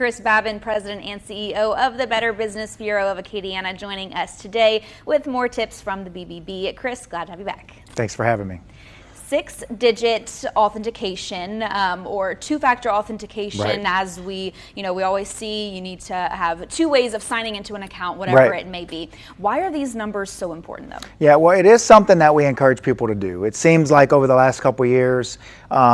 Chris Babin, President and CEO of the Better Business Bureau of Acadiana, joining us today with more tips from the BBB. Chris, glad to have you back. Thanks for having me. 6-digit authentication or two-factor authentication, Right. as we always see, you need to have 2 ways of signing into an account, whatever it may be. Why are these numbers so important, though? Yeah, well, it is something that we encourage people to do. It seems like over the last couple of years,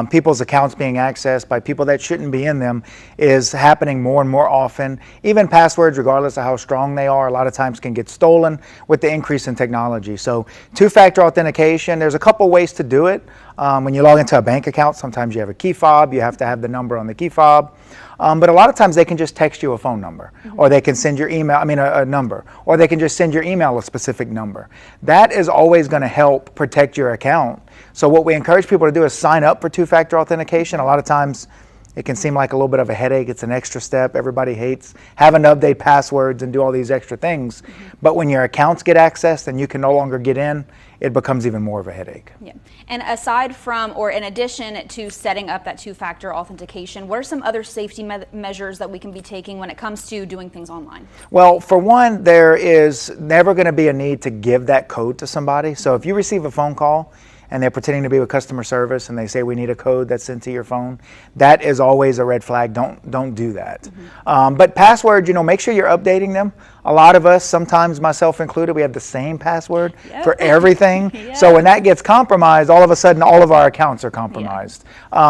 people's accounts being accessed by people that shouldn't be in them is happening more and more often. Even passwords, regardless of how strong they are, a lot of times can get stolen with the increase in technology. So two-factor authentication, there's a couple ways to do it. When you log into a bank account, sometimes you have a key fob, you have to have the number on the key fob. But a lot of times they can just text you a phone number, or they can send your email, a number, or they can just send your email a specific number. That is always going to help protect your account. So what we encourage people to do is sign up for two-factor authentication. A lot of times it can seem like a little bit of a headache. It's an extra step. Everybody hates having to update passwords and do all these extra things. But when your accounts get accessed and you can no longer get in, it becomes even more of a headache. Yeah. And aside from, or in addition to setting up that two-factor authentication, what are some other safety measures that we can be taking when it comes to doing things online? Well, for one, there is never going to be a need to give that code to somebody. So if you receive a phone call and they're pretending to be with customer service and they say we need a code that's sent to your phone, that is always a red flag. Don't do that. But passwords, make sure you're updating them. A lot of us, sometimes myself included, we have the same password for everything. So when that gets compromised, all of a sudden all of our accounts are compromised.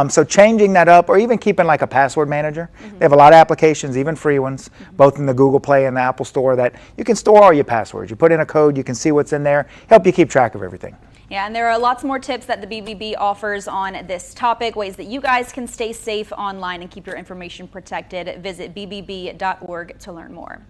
So changing that up, or even keeping like a password manager. They have a lot of applications, even free ones, both in the Google Play and the Apple Store, that you can store all your passwords. You put in a code, you can see what's in there, help you keep track of everything. Yeah, and there are lots more tips that the BBB offers on this topic, ways that you guys can stay safe online and keep your information protected. Visit bbb.org to learn more.